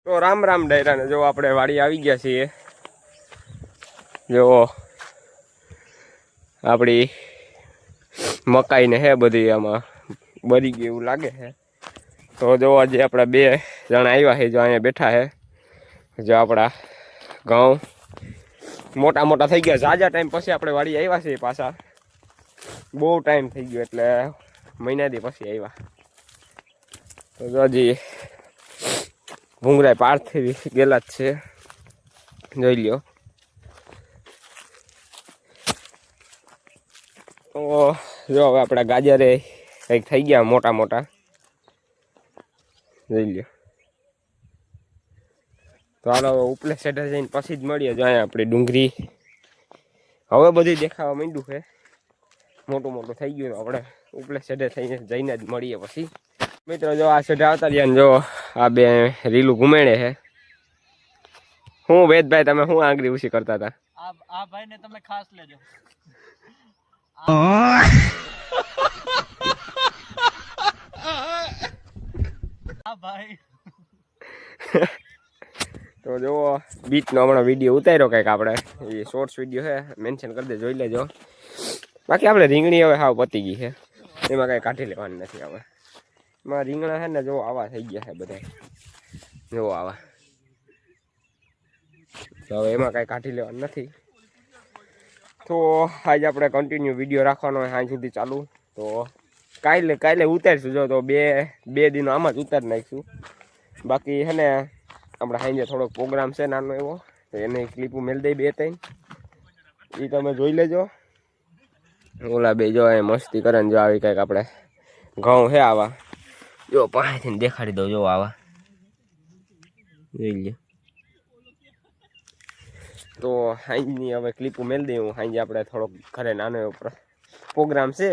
તો રામ રામ ડાયરાને જો આપણે વાડી આવી ગયા છીએ. જો આપણી મકાઈ ને હે બધી આમાં બરી ગઈ એવું લાગે છે. તો જો આજે આપણા 2 જણા આવ્યા છે, જો અહીંયા બેઠા છે. જો આપણા ઘઉં મોટા મોટા થઈ ગયા. ઝાઝા ટાઈમ પછી આપણે વાડી આવ્યા છીએ પાછા. બહુ ટાઈમ થઈ ગયો એટલે મહિનાથી પછી આવ્યા. તો જો હજી ભૂંગળા પારથી ગયેલા જ છે, જોઈ લ્યો. તો જો હવે આપણા ગાજરે કંઈક થઈ ગયા મોટા મોટા, જોઈ લ્યો. તો હાલો ઉપલે સેટે જઈને પછી જ મળીએ. જો અહીંયા આપણી ડુંગળી હવે બધી દેખાવા માંડ્યું છે, મોટું મોટું થઈ ગયું. આપણે ઉપલે સેટે થઈને જઈને જ મળીએ પછી. મિત્રો જો આ સેટે આવતા રહ્યા ને જો આ 2 રીલું ઘુમેડે છે. હું વેદભાઈ તમે શું આંગળી ઉછી કરતા હતા? આ ભાઈ ને તમે ખાસ લેજો. આ ભાઈ તો જો બીચનો હમણાં વિડીયો ઉતાર્યો કંઈક આપણે, એ શોર્ટ્સ વિડીયો છે, મેન્શન કરી દે, જોઈ લેજો. બાકી આપણે રીંગણી હવે હાવ પતી ગઈ છે, એમાં કંઈ કાઢી લેવાની નથી. હવે એમાં રીંગણા છે ને જો આવા થઈ ગયા છે બધા, જો આવા. તો હવે એમાં કાંઈ કાઢી લેવાનું નથી. તો આજે આપણે કન્ટિન્યુ વિડીયો રાખવાનો હોય સાંજ સુધી ચાલુ. તો કાલે ઉતારીશું. જો તો બે દિનો આમાં જ ઉતારી નાખીશું. બાકી છે ને આપણે સાંજે થોડોક પ્રોગ્રામ છે નાનો એવો, તો એને ક્લિપો મેળ દઈ 2-3, એ તમે જોઈ લેજો. ઓલા બે જો એ મસ્તી કરે ને જો આવી કંઈક આપણે ઘઉં છે આવા, જો પાસેથી દેખાડી દઉં. જો આવા જોઈ લે. તો સાંજની હવે ક્લિપો મેળ દઈ. હું સાંજે આપણે થોડોક ઘરે નાનો એવો પ્રોગ્રામ છે.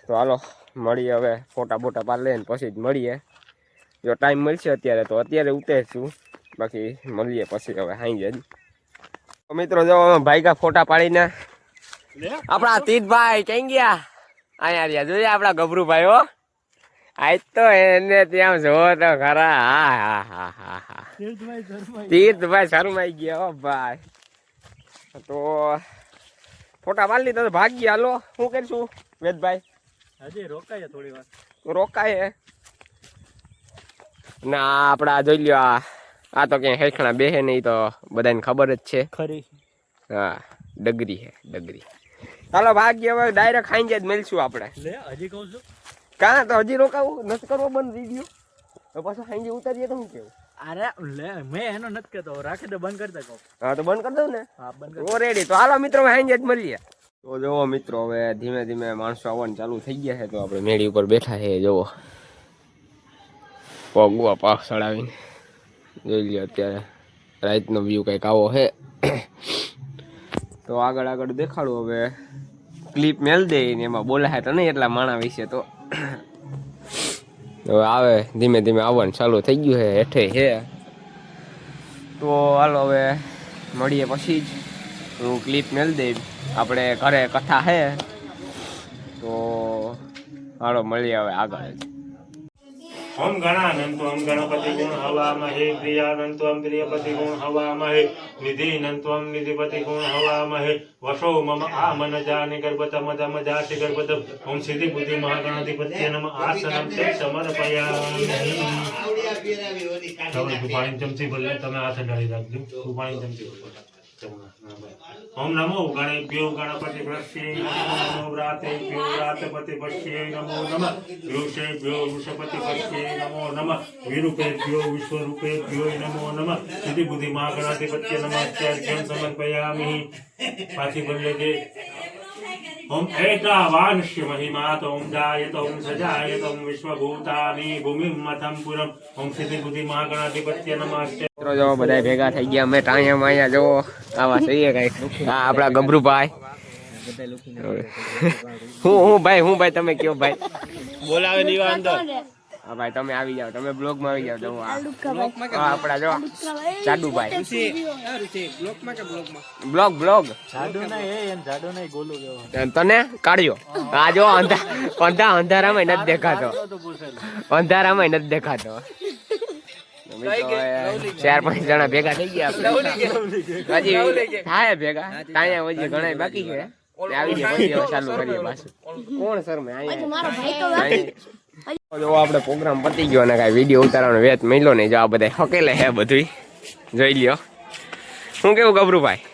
તો હાલો મળીએ હવે, ફોટા બોટા પાડ લઈને પછી જ મળીએ. જો ટાઈમ મળશે અત્યારે તો અત્યારે ઉતારીશું, બાકી મળીએ પછી હવે સાંજે જ. તો મિત્રો જો ભાઈ ફોટા પાડીને આપણા તીતભાઈ કઈ ગયા? અહીંયા રહ્યા જોઈએ આપણા ગભરુભાઈ. હો આજ તો એને ત્યાં જો તો ખરા. હા તીર્થભાઈ શરમાઈ ગયા હો ભાઈ. તો ફોટા પાડી લીધા તો ભાગી. હાલો શું કરીશું વેદભાઈ? હજી રોકાય થોડી વાર. રોકાય ના આપડા જોઈ લ્યો. આ તો ક્યાંય હેઠણા બેહે નહીં, તો બધાને ખબર જ છે ખરી. હા ડગરી હે ડગરી. ચાલો ભાગ્ય હવે ડાયરેક્ટ ખાઈ જ મળશું આપણે. લે હજી કહું છું કાં તો હજી રોકાવું નથી કરવો બંધ વિડીયો, તો પાછું ખાઈ ઉતારીએ તો શું કેવું? અરે લે મેં એનો નથી કહેતો, રાખી દે, બંધ કરી દે કહું. હા તો બંધ કરી દઉં ને. હા બંધ ઓ રેડી. તો હાલો મિત્રો ખાઈ જ મળીએ. તો જોવો મિત્રો હવે ધીમે ધીમે માણસો આવવાનું ચાલુ થઈ ગયા છે. તો આપણે મેળી ઉપર બેઠા છે. જોવો પગવા પાક ચડાવીને જોઈ લ્યો. અત્યારે રાતનો વ્યૂ કંઈક આવો છે. તો આગળ દેખાડું. હવે ક્લિપ મેળ દે ને એમાં બોલાય તો નહીં એટલા માણા વિશે. તો હવે આવે ધીમે ધીમે આવવાનું ચાલુ થઈ ગયું છે, હેઠે છે. તો હાલો હવે મળીએ પછી જ. હું ક્લિપ મેળ દઈ. આપણે ઘરે કથા છે, તો હાલો મળીએ હવે આગળ જ. ઓમ ગણાનંતો ઓમ ગણપતિ ગુણ હવામહે પ્રિયાનંતો ઓમ પ્રિયપતિ ગુણ હવામહે નિધિનંત્વમ નિધિપતિ ગુણ હવામહે વશો મમ આમન જાનિ ગર્ભતમ મદમ જાતિ ગર્ભતમ ઓમ સિદ્ધિ બુદ્ધિ મહાગણાધિપત્ય નમ આસનમ તે સમર્પયામિ. તમે પાણી ચમચી ભલે તમે હાથે ડાળી રાખજો. પાણી ચમચી ઓમ નમો ગણેભ્યો ગણપતિ પ્રસ્યે નમો વ્રાતેભ્યો વ્રાતપતિ પશ્યે નમો નમઃ વૃષેભ્યો વૃષપતિ પશ્યે નમો નમઃ વિરૂપેભ્યો વિશ્વરૂપેભ્યો નમો નમઃ સિદ્ધિ બુદ્ધિ મહાગણાધિપત્ય નમસ્ત્યાર્ઘ્યં સમર્પયામિ. પાછી બોલે કે ઓમ એતાવાનસ્ય મહિમાત ઓમ જાયત ઓમ સજાયત ઓમ વિશ્વભૂતાની ભૂમિમ મથમ પુરમ ઓમ સિદ્ધિ બુદ્ધિ મહાગણાધિપત્ય નમસ્તે. મિત્રો જો બધા ભેગા થઈ ગયા. અમે ટાયા માયા જો આવા થઈએ કઈક. હા આપડા ગભરુભાઈ. હું ભાઈ તમે કયો ભાઈ? બોલાવે ની અંદર. હા ભાઈ તમે આવી જાઓ, તમે બ્લોગમાં આવી જાઓ. જો આપડા જો જાડુભાઈ. બ્લોગ જાડુ નહીં, એમ જાડુ નહીં, ગોલું કેવો તને કાઢ્યો. આ જો અંધારામાં નથી દેખાતો. અંધારામાં નથી દેખાતો. ચાર પાંચ જણા ભેગા થઈ ગયા હજી થાય ભેગા તાયા હજી ઘણા બાકી છે આવી જાય પછી હવે ચાલુ કરીએ પાછું કોણ સર મેં અહીંયા જો આપણે પ્રોગ્રામ પતી ગયો અને કાંઈ વિડીયો ઉતારવાનો વેત મળ્યો નહીં જો આ બધા હકેલે હે બધું જોઈ લ્યો શું કેવું ગભરુભાઈ